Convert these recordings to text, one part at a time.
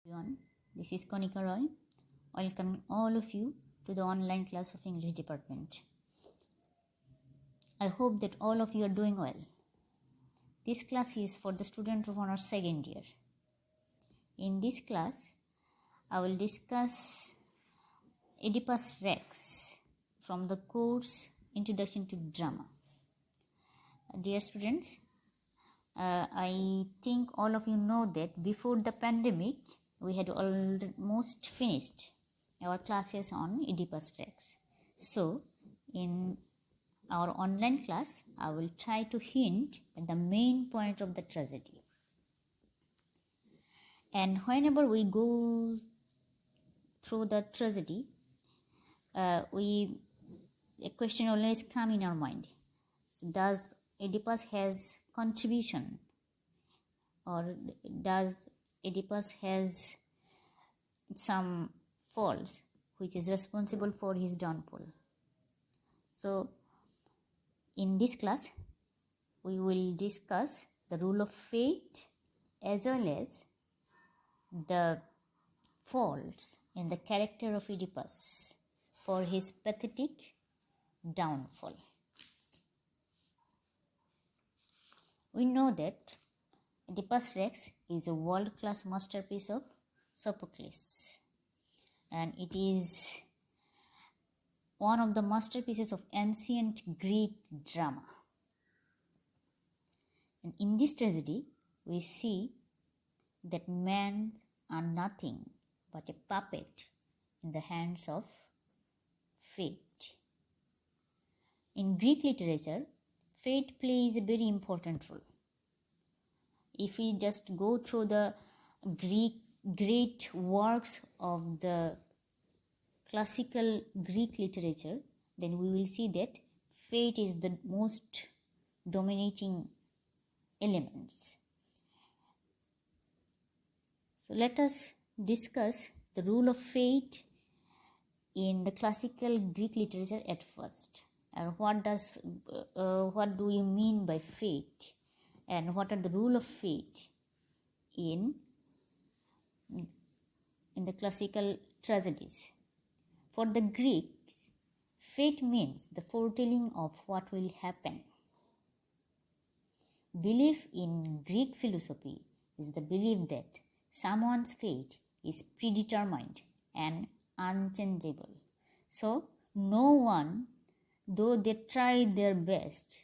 Everyone, this is Konika Roy, welcoming all of you to the online class of English department. I hope that all of you are doing well. This class is for the students of honors second year. In this class, I will discuss Oedipus Rex from the course Introduction to Drama. Dear students, I think all of you know that before the pandemic, we had almost finished our classes on Oedipus Rex. So, in our online class, I will try to hint at the main point of the tragedy. And whenever we go through the tragedy, a question always come in our mind. So does Oedipus has contribution, or does Oedipus has some faults which is responsible for his downfall? So in this class we will discuss the rule of fate as well as the faults in the character of Oedipus for his pathetic downfall. We know that Oedipus Rex is a world-class masterpiece of Sophocles, and it is one of the masterpieces of ancient Greek drama. And in this tragedy, we see that men are nothing but a puppet in the hands of fate. In Greek literature, fate plays a very important role. If we just go through the great works of the classical Greek literature, then we will see that fate is the most dominating elements. So let us discuss the rule of fate in the classical Greek literature at first. And what do you mean by fate? And what are the rule of fate in the classical tragedies? For the Greeks, fate means the foretelling of what will happen. Belief in Greek philosophy is the belief that someone's fate is predetermined and unchangeable. So, no one, though they try their best,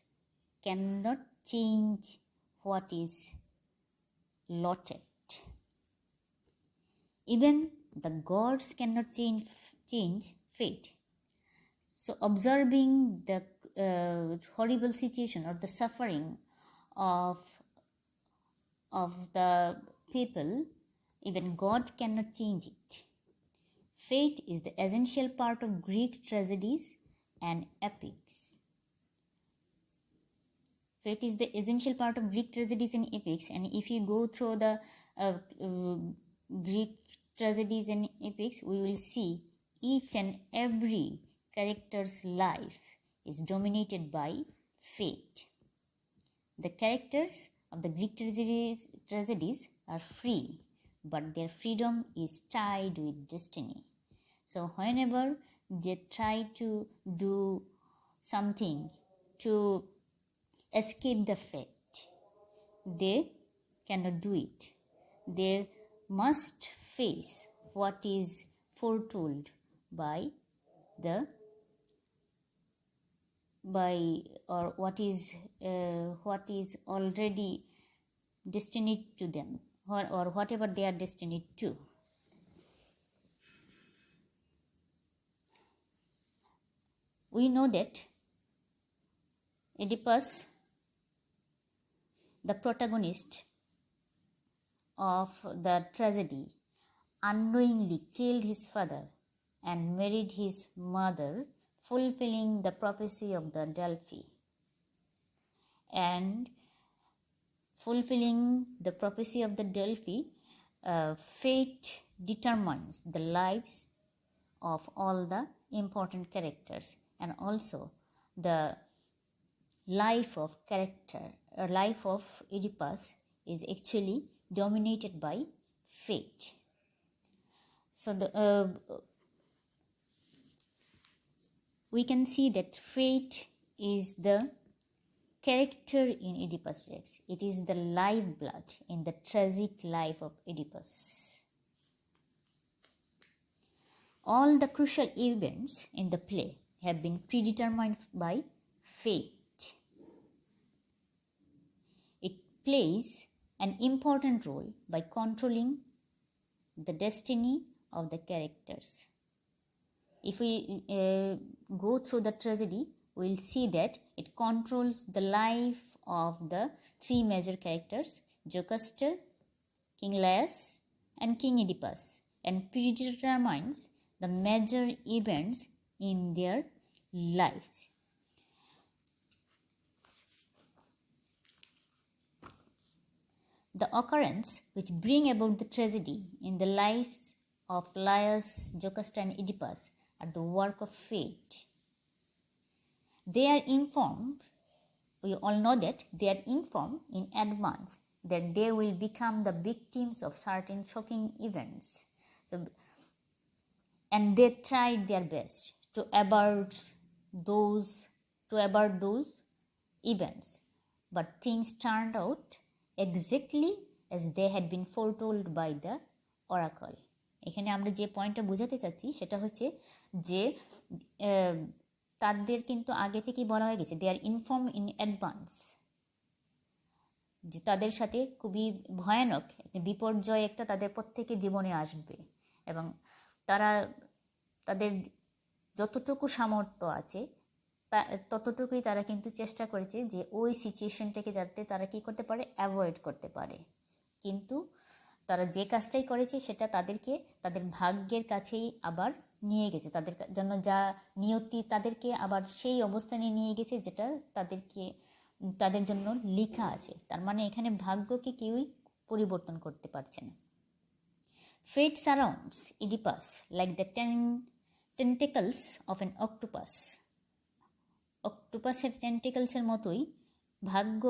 cannot change what is allotted. Even the gods cannot change fate. So, observing the horrible situation or the suffering of the people, even God cannot change it. Fate is the essential part of Greek tragedies and epics. Fate is the essential part of Greek tragedies and epics, and if you go through the Greek tragedies and epics, we will see each and every character's life is dominated by fate. The characters of the Greek tragedies are free, but their freedom is tied with destiny. So whenever they try to do something to escape the fate, they cannot do it. They must face what is foretold what is already destined to them, or whatever they are destined to. We know that Oedipus, the protagonist of the tragedy, unknowingly killed his father and married his mother, fulfilling the prophecy of the Delphi. And fulfilling the prophecy of the Delphi, fate determines the lives of all the important characters, and also the life of Oedipus is actually dominated by fate. So we can see that fate is the character in Oedipus Rex. It is the lifeblood in the tragic life of Oedipus. All the crucial events in the play have been predetermined by fate. It plays an important role by controlling the destiny of the characters. If we go through the tragedy, we'll see that it controls the life of the three major characters, Jocasta, King Laius, and King Oedipus, and predetermines the major events in their lives. The occurrence which bring about the tragedy in the lives of Laius, Jocasta, and Oedipus are the work of fate. They are informed, we all know that they are informed in advance that they will become the victims of certain shocking events. And they tried their best to avert those events, but things turned out exactly as they had been foretold by the oracle. এখানে আমরা যে পয়েন্টটা বোঝাতে চাচ্ছি সেটা হচ্ছে যে তাদের কিন্তু আগে থেকেই বলা হয়ে গেছে, দে আর ইনফর্ম ইন অ্যাডভান্স, যে তাদের সাথে খুবই ভয়ানক বিপর্যয় একটা তাদের প্রত্যেকের জীবনে আসবে, এবং তারা তাদের যতটুকু সামর্থ্য আছে ততটুকুই তারা কিন্তু চেষ্টা করেছে যে ওই সিচুয়েশনটাকে যাতে তারা কি করতে পারে, অ্যাভয়েড করতে পারে। কিন্তু তারা যে কাজটাই করেছে সেটা তাদেরকে তাদের ভাগ্যের কাছেই আবার নিয়ে গেছে, তাদের জন্য যা নিয়তি তাদেরকে আবার সেই অবস্থানে নিয়ে গেছে যেটা তাদের জন্য লেখা আছে। তার মানে এখানে ভাগ্যকে কেউই পরিবর্তন করতে পারছে না। Fate surrounds Oedipus like the tentacles of an octopus. অক্টোপাসের টেন্টিকলসের মতোই ভাগ্য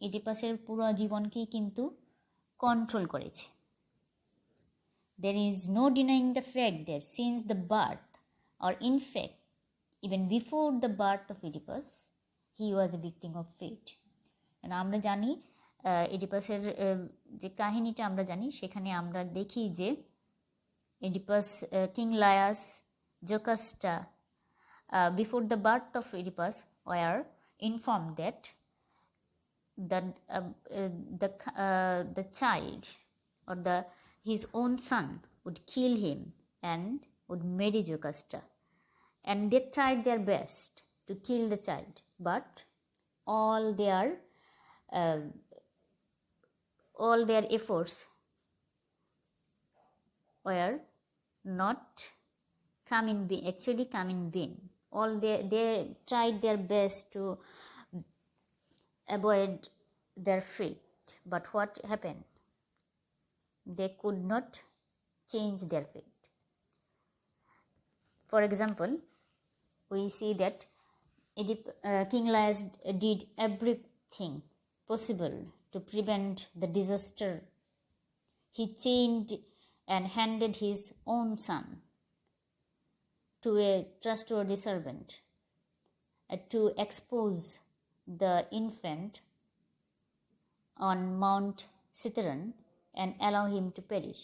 ইডিপাসের পুরো জীবনকেই কিন্তু কন্ট্রোল করেছে। There is no denying the fact that since the birth, or in fact even before the birth of Oedipus, he was a victim of fate. আমরা জানি ইডিপাসের যে কাহিনীটা আমরা জানি, সেখানে আমরা দেখি যে Oedipus, king Laius, Jocasta, before the birth of Oedipus were informed that the child or his own son would kill him and would marry Jocasta, and they tried their best to kill the child, but all their efforts were not come in vain. All they tried their best to avoid their fate, but what happened? They could not change their fate. For example, we see that King Laius did everything possible to prevent the disaster. He chained and handed his own son to a trustworthy servant to expose the infant on Mount Cithaeron and allow him to perish.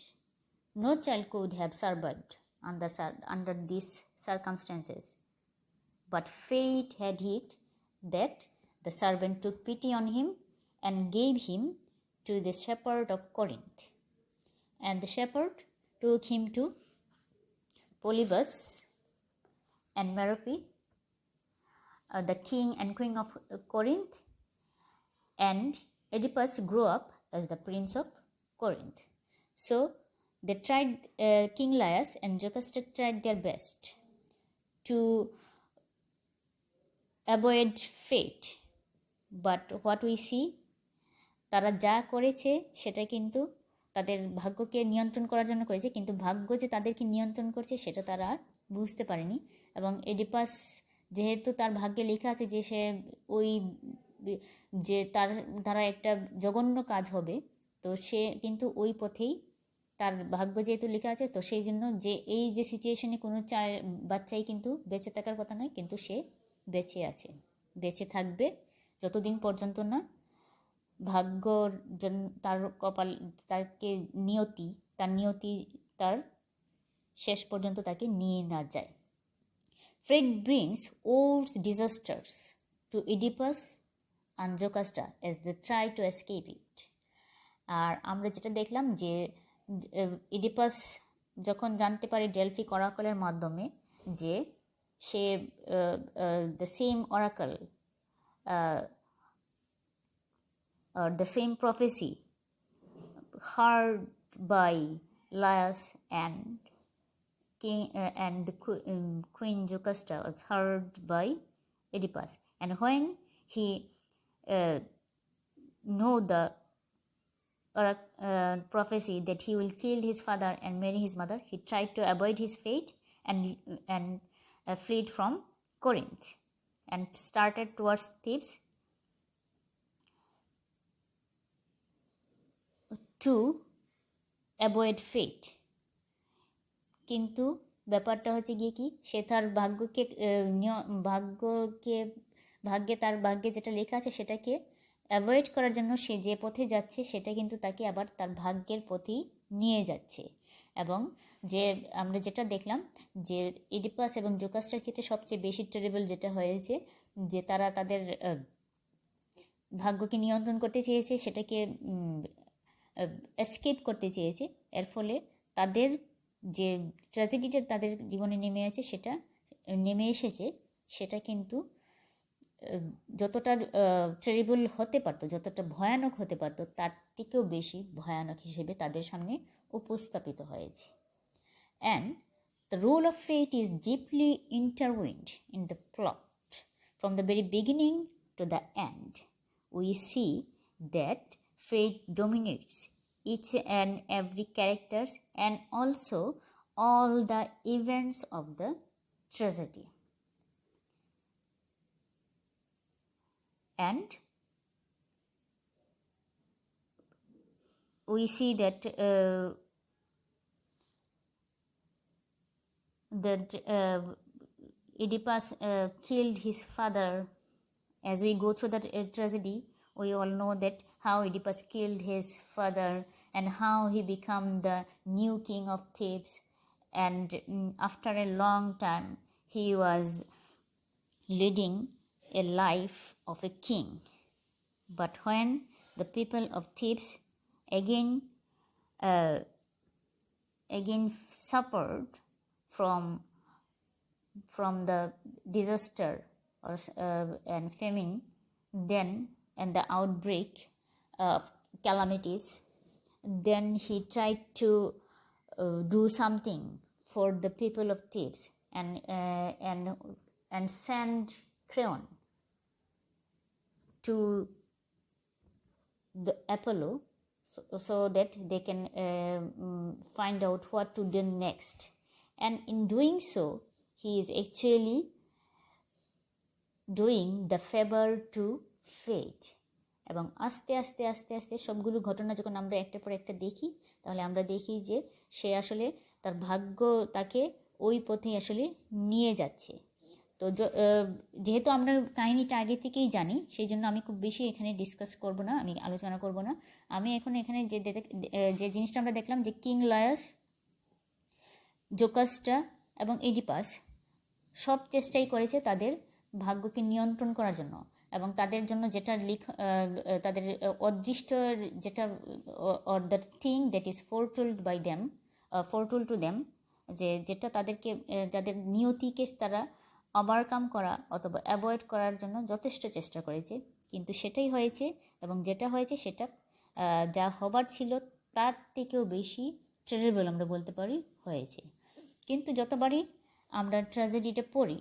No child could have survived under these circumstances, but fate had it that the servant took pity on him and gave him to the shepherd of Corinth, and the shepherd took him to Polybus and Merope, the king and queen of Corinth, and Oedipus grew up as the prince of Corinth. So they tried, King Laius and Jocasta tried their best to avoid fate, but what we see, তারা যা করেছে সেটা কিন্তু তাদের ভাগ্যকে নিয়ন্ত্রণ করার জন্য করেছে, কিন্তু ভাগ্য যে তাদেরকে নিয়ন্ত্রণ করছে সেটা তারা আর বুঝতে পারেনি। এবং এডিপাস যেহেতু তার ভাগ্যে লেখা আছে যে সে যে তার দ্বারা একটা জঘন্য কাজ হবে, তো সে কিন্তু ওই পথেই তার ভাগ্য যেহেতু লেখা আছে, তো সেই জন্য যে এই যে সিচুয়েশনে কোনো বাচ্চাই কিন্তু বেঁচে থাকার কথা নয়, কিন্তু সে বেঁচে আছে, বেঁচে থাকবে যতদিন পর্যন্ত না ভাগ্যর জন্য তার কপাল, তাকে তার নিয়তি তার শেষ পর্যন্ত তাকে নিয়ে না যায়। Fate brings Oedipus' disasters to Oedipus and Jocasta as they try to escape it. আর আমরা যেটা দেখলাম যে ইডিপাস যখন জানতে পারে ডেলফি অরাকলের মাধ্যমে যে সে the same oracle or the same prophecy heard by Laius and the Queen Jocasta was heard by Oedipus, and when he know the prophecy that he will kill his father and marry his mother, he tried to avoid his fate and fled from Corinth and started towards Thebes to avoid fate. কিন্তু ব্যাপারটা হচ্ছে গিয়ে কি, সে তার ভাগ্যে যেটা লেখা আছে সেটাকে অ্যাভয়েড করার জন্য সে যে পথে যাচ্ছে সেটা কিন্তু তাকে আবার তার ভাগ্যের পথেই নিয়ে যাচ্ছে। এবং যে আমরা যেটা দেখলাম যে ইডিপাস এবং জোকাস্টার ক্ষেত্রে সবচেয়ে বেশি টেরিবল যেটা হয়েছে, যে তারা তাদের ভাগ্যকে নিয়ন্ত্রণ করতে চেয়েছে, সেটাকে এসকেপ করতে চেয়েছে। এর ফলে তাদের যে ট্র্যাজেডিটা তাদের জীবনে নেমে এসেছে সেটা কিন্তু যতটা টেরিবল হতে পারতো, যতটা ভয়ানক হতে পারতো, তার থেকেও বেশি ভয়ানক হিসেবে তাদের সামনে উপস্থাপিত হয়েছে। And the role of fate is deeply intertwined in the plot from the very beginning to the end. We see that fate dominates each and every characters and also all the events of the tragedy. And we see that Oedipus killed his father. As we go through that tragedy, we all know that how Oedipus killed his father and how he became the new king of Thebes, and after a long time he was leading a life of a king. But when the people of Thebes again suffered from the disaster and famine, then and the outbreak of calamities, then he tried to do something for the people of Thebes and send Creon to the Apollo so that they can find out what to do next. And in doing so, he is actually doing the favor to fate. এবং আস্তে আস্তে আস্তে আস্তে সবগুলো ঘটনা যখন আমরা একটা পর একটা দেখি, তাহলে আমরা দেখি যে সে আসলে তার ভাগ্য তাকে ওই পথে আসলে নিয়ে যাচ্ছে। তো যেহেতু আমরা কাহিনীটা আগে থেকেই জানি, সেই জন্য আমি খুব বেশি এখানে ডিসকাস করব না, আমি আলোচনা করব না। আমি এখন এখানে যে জিনিসটা আমরা দেখলাম যে কিং লায়াস, জোকাস্টা এবং ইডিপাস সব চেষ্টাই করেছে তাদের ভাগ্যকে নিয়ন্ত্রণ করার জন্য, এবং তাদের জন্য যেটা তাদের অদৃষ্ট যেটা or the thing that is ফোরটোল্ড to them, যেটা তাদেরকে তাদের নিয়তিকে তারা ওভারকাম করা অথবা অ্যাভয়েড করার জন্য যথেষ্ট চেষ্টা করেছে, কিন্তু সেটাই হয়েছে। এবং যেটা হয়েছে সেটা যা হবার ছিল তার থেকেও বেশি টেরিবল আমরা বলতে পারি হয়েছে। কিন্তু যতবারই আমরা ট্র্যাজেডিটা পড়ি,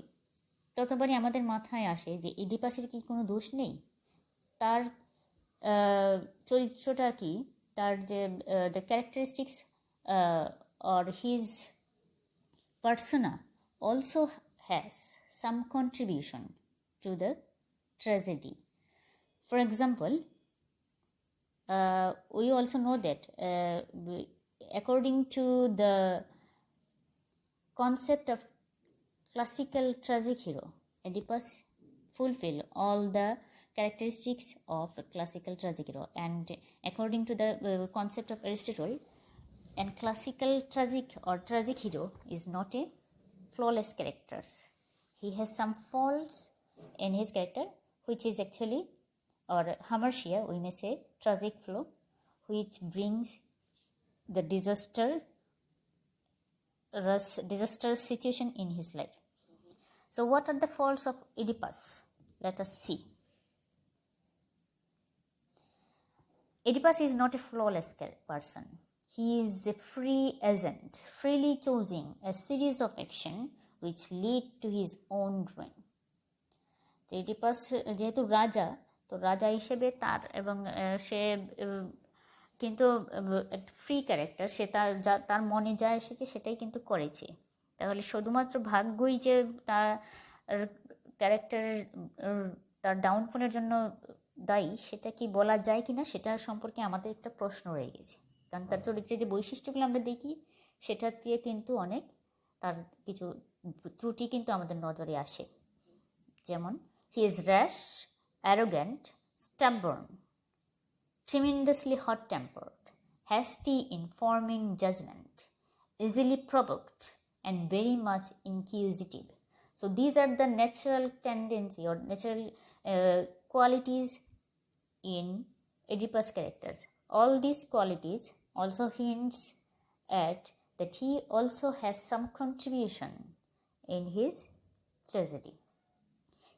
ততবারই আমাদের মাথায় আসে যে ইডিপাসের কি কোনো দোষ নেই, তার চরিত্রটা কি, তার যে the characteristics or his persona also has some contribution to the tragedy. For example, we also know that according to the concept of classical tragic hero, Oedipus fulfill all the characteristics of a classical tragic hero, and according to the concept of Aristotle, and classical tragic or tragic hero is not a flawless character. He has some faults in his character, which is actually, or hamartia we may say, tragic flaw, which brings the disastrous situation in his life. So what are the faults of Oedipus? Let us see. Oedipus is not a flawless person. He is a free agent, freely choosing a series of action which lead to his own ruin. Oedipus যেহেতু রাজা, তো রাজা হিসেবে তার এবং সে কিন্তু একটা free character, সে তার মনে যা এসেছে সেটাই কিন্তু করেছে। তাহলে শুধুমাত্র ভাগ্যই যে তার ক্যারেক্টারের তার ডাউনফলের জন্য দায়ী, সেটা কি বলা যায় কি না, সেটা সম্পর্কে আমাদের একটা প্রশ্ন রয়ে গেছে। কারণ তার চরিত্রের যে বৈশিষ্ট্যগুলো আমরা দেখি, সেটা দিয়ে কিন্তু অনেক তার কিছু ত্রুটি কিন্তু আমাদের নজরে আসে। যেমন he is rash, arrogant, stubborn, tremendously hot-tempered, hasty in forming judgment, easily provoked, and very much inquisitive. So these are the natural tendency or natural qualities in Oedipus characters. All these qualities also hints at that he also has some contribution in his tragedy.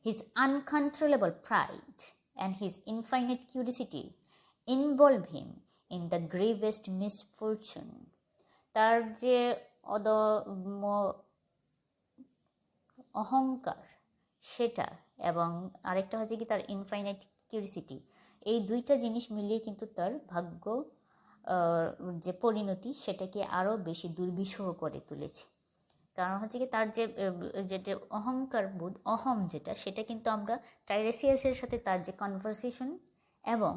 His uncontrollable pride and his infinite curiosity involve him in the gravest misfortune. তার যে অদম্য অহংকার সেটা, এবং আরেকটা হচ্ছে কি তার ইনফাইনাইট কিউরিসিটি, এই দুইটা জিনিস মিলিয়ে কিন্তু তার ভাগ্য যে পরিণতি সেটাকে আরও বেশি দুর্বিষহ করে তুলেছে। কারণ হচ্ছে কি তার যেটা অহংকার বোধ, যেটা, সেটা কিন্তু আমরা টাইরেসিয়াসের সাথে তার যে কনভারসেশন এবং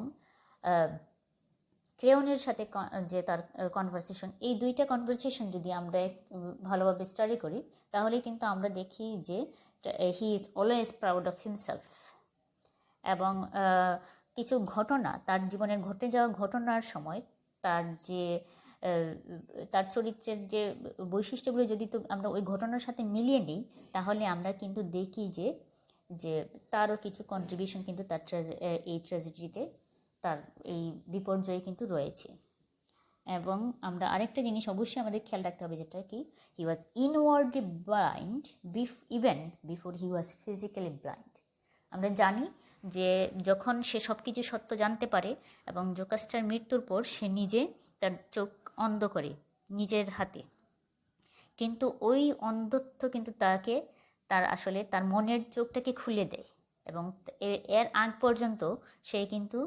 ক্রেওনের সাথে যে তার কনভারসেশন, এই দুইটা কনভারসেশন যদি আমরা ভালোভাবে স্টাডি করি, তাহলে কিন্তু আমরা দেখি যে he is always proud of himself. এবং কিছু ঘটনা তার জীবনের ঘটে যাওয়া ঘটনার সময় তার চরিত্রের যে বৈশিষ্ট্যগুলো যদি তো আমরা ওই ঘটনার সাথে মিলিয়ে নিই, তাহলে আমরা কিন্তু দেখি যে তারও কিছু কন্ট্রিবিউশন কিন্তু তার এই ট্র্যাজেডিতে, তার এই বিপর্যয়ে কিন্তু রয়েছে। এবং আমরা আরেকটা জিনিস অবশ্যই আমাদের খেয়াল রাখতে হবে, যেটা কি he was inwardly blind even before he was physically blind. আমরা জানি যে যখন সে সব কিছু সত্য জানতে পারে এবং জোকাস্টার মৃত্যুর পর সে নিজে তার চোখ অন্ধ করে নিজের হাতে, কিন্তু ওই অন্ধত্ব কিন্তু তার আসলে তার মনের চোখটাকে খুলে দেয়। এবং এর আগ পর্যন্ত সে কিন্তু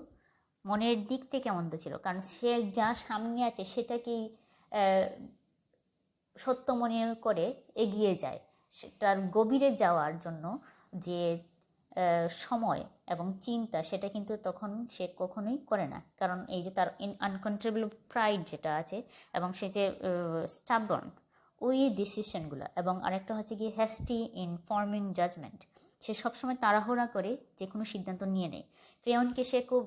মনের দিক থেকে অন্ধ ছিল, কারণ সে যা সামনে আছে সেটাকেই সত্য মনে করে এগিয়ে যায়। তার গভীরে যাওয়ার জন্য যে সময় এবং চিন্তা, সেটা কিন্তু তখন সে কখনোই করে না, কারণ এই যে তার আনকন্ট্রোলেবল প্রাইড যেটা আছে, এবং সে যে স্টাবর্ন, ওই ডিসিশনগুলো, এবং আরেকটা হচ্ছে গিয়ে হ্যাস্টি ইন ফর্মিং জাজমেন্ট, সে সবসময় তাড়াহুড়া করে যে কোনো সিদ্ধান্ত নিয়ে নেয়। ক্রেওনকে সে খুব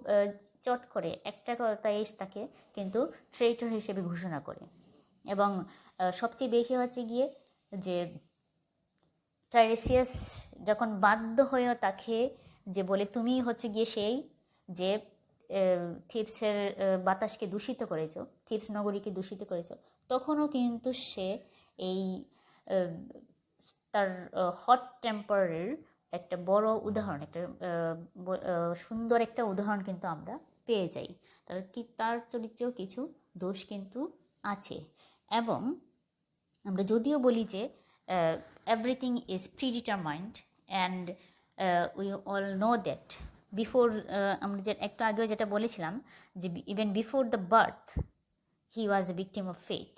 চট করে একটা কথায় তাকে কিন্তু ট্রেইটর হিসেবে ঘোষণা করে। এবং সবচেয়ে বেশি হচ্ছে গিয়ে যে টাইরেসিয়াস যখন বাধ্য হয়ে তাকে যে বলে তুমি হচ্ছে গিয়ে সেই যে থিবসের বাতাসকে দূষিত করেছো, থিবস নগরীকে দূষিত করেছো, তখনও কিন্তু সে এই তার হট টেম্পারের একটা বড় উদাহরণ, একটা সুন্দর একটা উদাহরণ কিন্তু আমরা পেয়ে যাই। তার চরিত্রেও কিছু দোষ কিন্তু আছে। এবং আমরা যদিও বলি যে everything is predetermined and we all know that before, আমরা একটু আগেও যেটা বলেছিলাম যে even before the birth he was a victim of fate.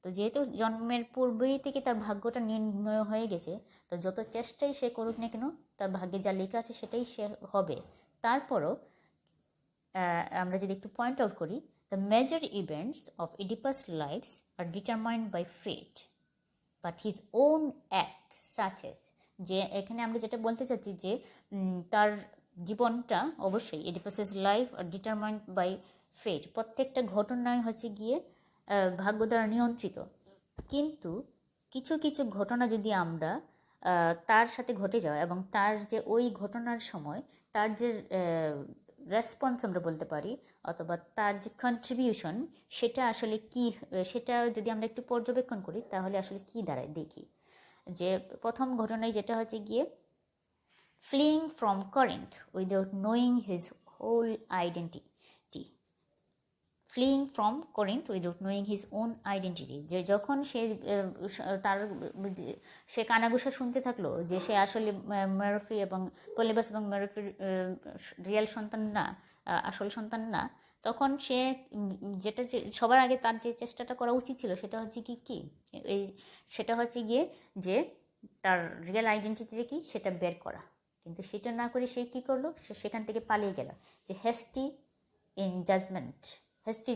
তো যেহেতু জন্মের পূর্বেই থেকে তার ভাগ্যটা নির্ণয় হয়ে গেছে, তো যত চেষ্টাই সে করুক না কেন, তার ভাগ্যে যা লেখা আছে সেটাই সে হবে। তারপরও আমরা যদি একটু পয়েন্ট আউট করি The major events of Oedipus' lives are determined by fate, but his own acts such as, যে এখানে আমরা যেটা বলতে চাচ্ছি যে তার জীবনটা অবশ্যই এডিপাসেস লাইফ আর ডিটারমাইন্ড বাই ফেট, প্রত্যেকটা ঘটনাই হচ্ছে গিয়ে ভাগ্য দ্বারা নিয়ন্ত্রিত, কিন্তু কিছু কিছু ঘটনা যদি আমরা তার সাথে ঘটে যাওয়া এবং তার যে ওই ঘটনার সময় তার যে রেসপন্স আমরা বলতে পারি অথবা তার যে কন্ট্রিবিউশন সেটা আসলে কি, সেটা যদি আমরা একটু পর্যবেক্ষণ করি তাহলে আসলে কি দাঁড়ায় দেখি। যে প্রথম ঘটনায় যেটা হচ্ছে গিয়ে fleeing from Corinth without knowing his whole identity, fleeing from Corinth without knowing his own identity, যে যখন সে কানাঘুষা শুনতে থাকলো যে সে আসলে মেরফি এবং পলিবাস এবং মেরফির রিয়েল সন্তান না, আসল সন্তান না, তখন সে যেটা সবার আগে তার যে চেষ্টাটা করা উচিত ছিল সেটা হচ্ছে সেটা হচ্ছে গিয়ে যে তার রিয়েল আইডেন্টিটিটা কি সেটা বের করা, কিন্তু সেটা না করে সে কী করলো, সে সেখান থেকে পালিয়ে গেল। যে হেস্টি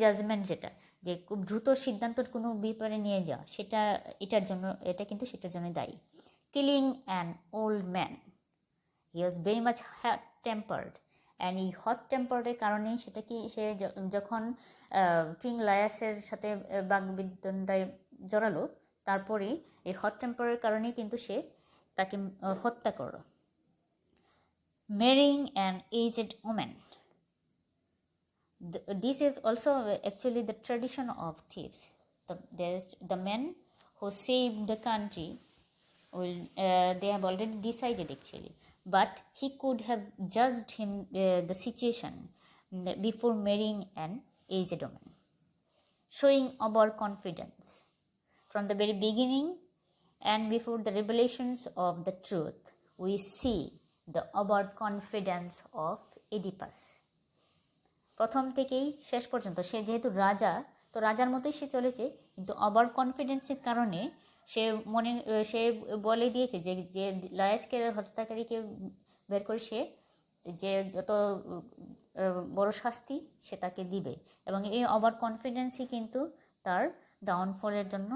জাজমেন্ট যেটা, যে খুব দ্রুত সিদ্ধান্তর কোনো ব্যাপারে নিয়ে যাওয়া, এটা কিন্তু সেটার জন্য দায়ী। Killing an old man, he was very much hot tempered, and এই হট টেম্পার্ডের কারণেই সেটা কি সে যখন কিং লায়াসের সাথে বাগবিতণ্ডায় জড়ালো, তারপরে এই হট টেম্পারের কারণেই কিন্তু সে তাকে হত্যা করলো। Marrying an aged woman. This is also actually the tradition of thieves. The men who saved the country they have already decided actually, but he could have judged the situation before marrying an aged woman, showing overconfidence from the very beginning and before the revelations of the truth. We see the overconfidence of Oedipus. প্রথম থেকেই শেষ পর্যন্ত সে যেহেতু রাজা, তো রাজার মতোই সে চলেছে, কিন্তু ওভার কনফিডেন্সের কারণে সে বলে দিয়েছে যে লায়াসকে হত্যাকারীকে বের করে সে যে যত বড় শাস্তি সে তাকে দিবে, এবং এই ওভার কনফিডেন্সই কিন্তু তার ডাউনফলের জন্য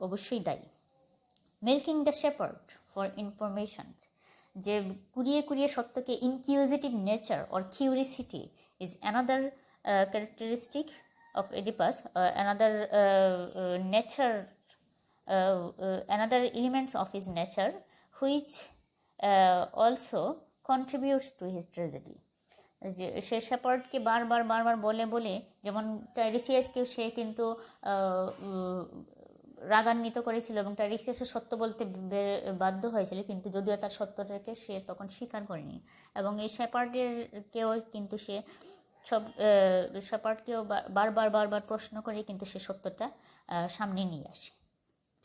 অবশ্যই দায়ী। Milking the shepherd for informations, যে কুড়িয়ে সত্যকে, ইনকিউজিটিভ nature or curiosity is another characteristic of Oedipus, another elements of his nature which also contributes to his tragedy. যে সে শেপার্ডকে বারবার বলে যেমন টাইরিসিয়াসকেও সে কিন্তু রাগান্বিত করেছিল এবং টাইরিসিয়াসও সত্য বলতে বাধ্য হয়েছিল, কিন্তু যদিও তার সত্যটাকে সে তখন স্বীকার করেনি, এবং এই শেপার্ডকেও কিন্তু সে শেপার্ডকেও বারবার প্রশ্ন করে কিন্তু সে সত্যটা সামনে নিয়ে আসে।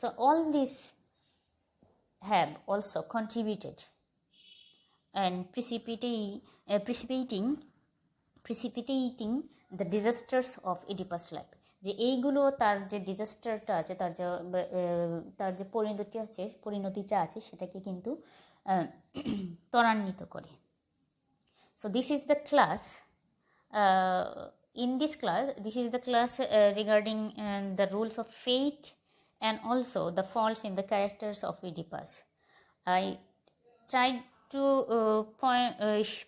So all this have also contributed and precipitating the disasters of Oedipus' life. যে এইগুলো তার যে ডিজাস্টারটা আছে, তার যে পরিণতিটা আছে সেটাকে কিন্তু ত্বরান্বিত করে। So this is the class. In this class regarding the rules of fate and also the faults in the characters of Oedipus. I tried to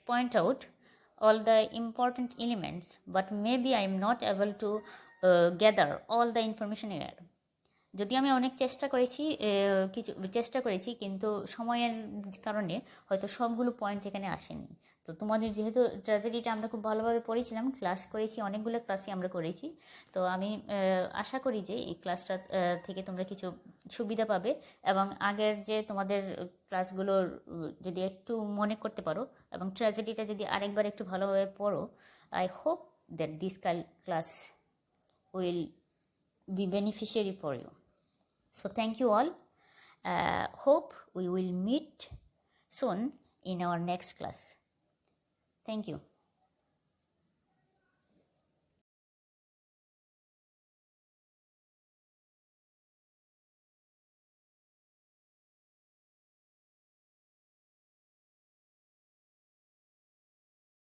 point out all the important elements, but maybe I am not able to gather all the information here. যদি আমি অনেক চেষ্টা করেছি কিন্তু সময়ের কারণে হয়তো সবগুলো পয়েন্ট এখানে আসেনি। তো তোমাদের যেহেতু ট্র্যাজেডিটা আমরা খুব ভালোভাবে পড়েছিলাম, ক্লাস করেছি, অনেকগুলো ক্লাসই আমরা করেছি, তো আমি আশা করি যে এই ক্লাসটা থেকে তোমরা কিছু সুবিধা পাবে, এবং আগের যে তোমাদের ক্লাসগুলোর যদি একটু মনে করতে পারো এবং ট্র্যাজেডিটা যদি আরেকবার একটু ভালোভাবে পড়ো, I hope that this class will be beneficiary for you. So thank you all. Hope we will meet soon in our next class. Thank you.